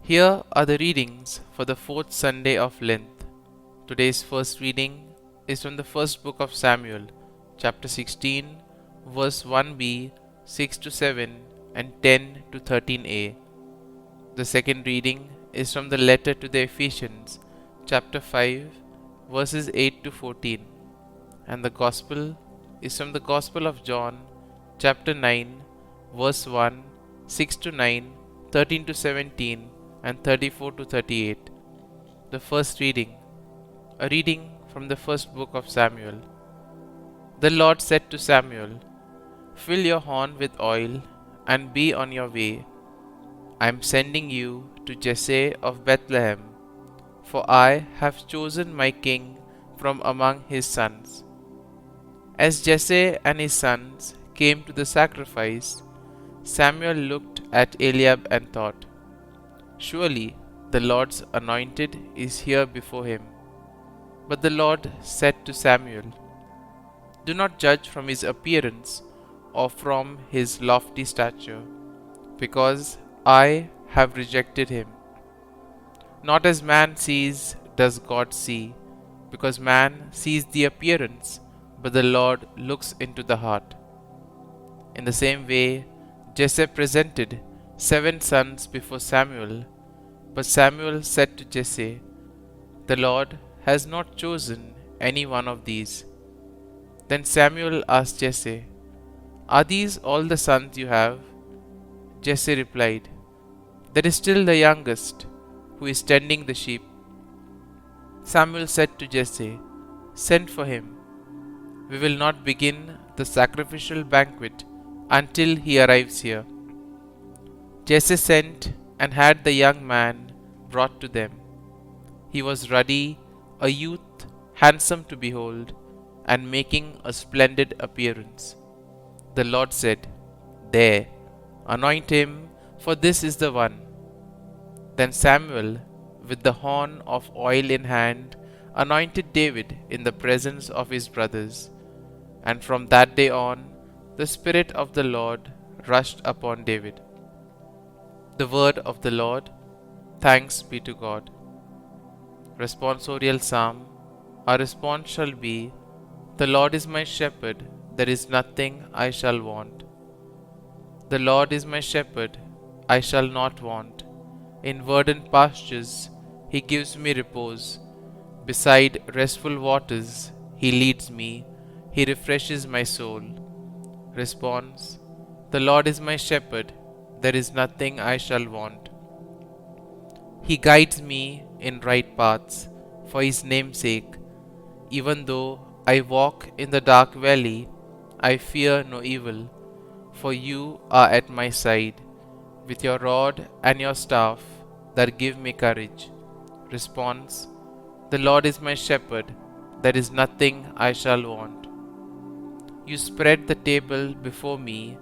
Here are the readings for the fourth Sunday of Lent. Today's first reading is from the first book of Samuel, chapter 16, verse 1b, 6 to 7, and 10 to 13a. The second reading is from the letter to the Ephesians, chapter 5, verses 8 to 14, and the Gospel is from the Gospel of John, chapter 9, verse 1, 6 to 9, 13 to 17, and 34 to 38. The first reading, a reading from the first book of Samuel. The Lord said to Samuel, "Fill your horn with oil and be on your way. I am sending you to Jesse of Bethlehem, for I have chosen my king from among his sons." As Jesse and his sons came to the sacrifice, Samuel looked at Eliab and thought, "Surely the Lord's anointed is here before him." But the Lord said to Samuel, "Do not judge from his appearance or from his lofty stature, because I have rejected him. Not as man sees does God see, because man sees the appearance, but the Lord looks into the heart." In the same way, Jesse presented 7 sons before Samuel, but Samuel said to Jesse, "The Lord has not chosen any one of these." Then Samuel asked Jesse, "Are these all the sons you have?" Jesse replied, "There is still the youngest, who is tending the sheep." Samuel said to Jesse, "Send for him. We will not begin the sacrificial banquet until he arrives here." Jesse sent and had the young man brought to them. He was ruddy, a youth, handsome to behold, and making a splendid appearance. The Lord said, "There, anoint him, for this is the one." Then Samuel, with the horn of oil in hand, anointed David in the presence of his brothers. And from that day on, the Spirit of the Lord rushed upon David. The word of the Lord. Thanks be to God. Responsorial Psalm. Our response shall be, "The Lord is my shepherd, there is nothing I shall want." The Lord is my shepherd, I shall not want. In verdant pastures he gives me repose. Beside restful waters he leads me, he refreshes my soul. Response. The Lord is my shepherd, there is nothing I shall want. He guides me in right paths for his name's sake. Even though I walk in the dark valley, I fear no evil, for you are at my side, with your rod and your staff that give me courage. Response. The Lord is my shepherd, there is nothing I shall want. You spread the table before me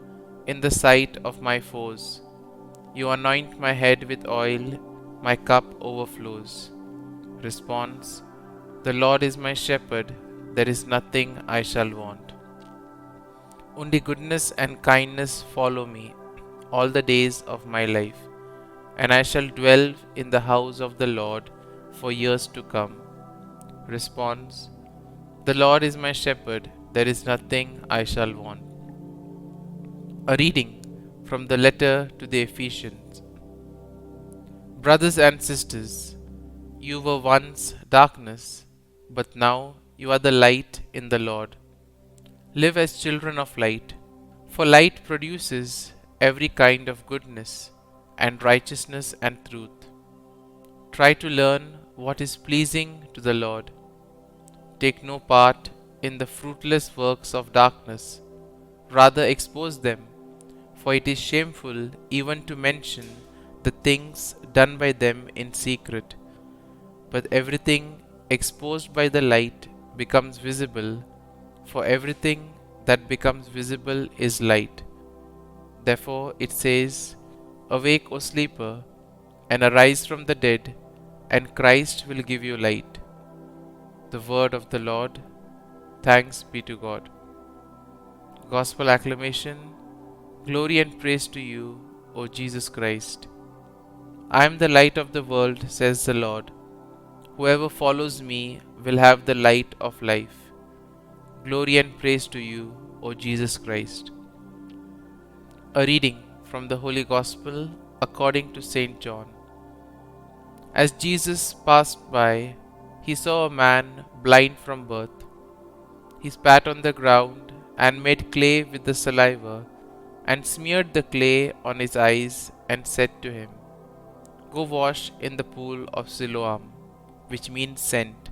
in the sight of my foes. You anoint my head with oil, my cup overflows. Response. The Lord is my shepherd, there is nothing I shall want. Only goodness and kindness follow me all the days of my life, and I shall dwell in the house of the Lord for years to come. Response. The Lord is my shepherd, there is nothing I shall want. A reading from the letter to the Ephesians. Brothers and sisters, you were once darkness, but now you are the light in the Lord. Live as children of light, for light produces every kind of goodness and righteousness and truth. Try to learn what is pleasing to the Lord. Take no part in the fruitless works of darkness, rather expose them, for it is shameful even to mention the things done by them in secret. But everything exposed by the light becomes visible, for everything that becomes visible is light. Therefore it says, "Awake, O sleeper, and arise from the dead, and Christ will give you light." The word of the Lord. Thanks be to God. Gospel acclamation. Glory and praise to you, O Jesus Christ. I am the light of the world, says the Lord. Whoever follows me will have the light of life. Glory and praise to you, O Jesus Christ. A reading from the Holy Gospel according to St. John. As Jesus passed by, he saw a man blind from birth. He spat on the ground and made clay with the saliva and smeared the clay on his eyes and said to him, "Go wash in the pool of Siloam," which means sent.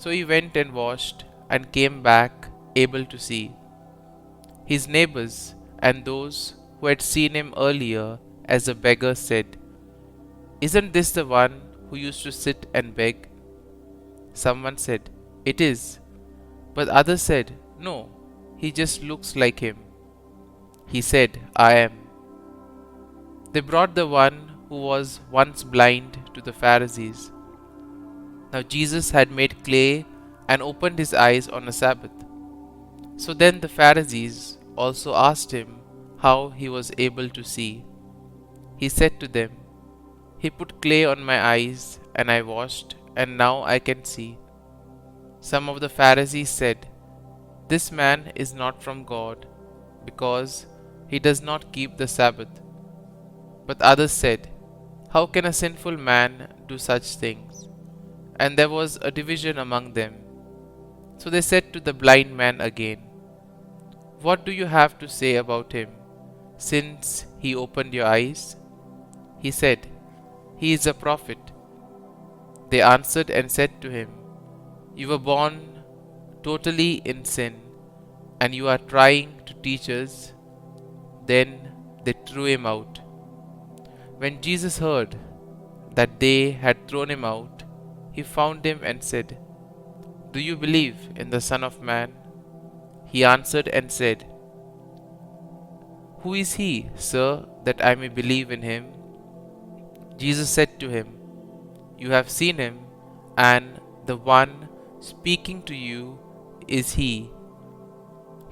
So he went and washed and came back able to see. His neighbors and those who had seen him earlier as a beggar said, "Isn't this the one who used to sit and beg?" Someone said, "It is." But others said, "No, he just looks like him." He said, "I am." They brought the one who was once blind to the Pharisees. Now Jesus had made clay and opened his eyes on a Sabbath. So then the Pharisees also asked him how he was able to see. He said to them, "He put clay on my eyes, and I washed, and now I can see." Some of the Pharisees said, "This man is not from God, because he does not keep the Sabbath." But others said, "How can a sinful man do such things?" And there was a division among them. So they said to the blind man again, "What do you have to say about him, since he opened your eyes?" He said, "He is a prophet." They answered and said to him, "You were born totally in sin, and you are trying to teach us." Then they threw him out. When Jesus heard that they had thrown him out, he found him and said, "Do you believe in the Son of Man?" He answered and said, "Who is he, sir, that I may believe in him?" Jesus said to him, "You have seen him, and the one speaking to you is he."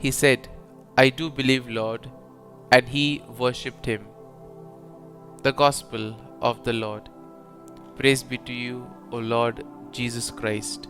He said, "I do believe, Lord," and he worshipped him. The Gospel of the Lord. Praise be to you, O Lord Jesus Christ.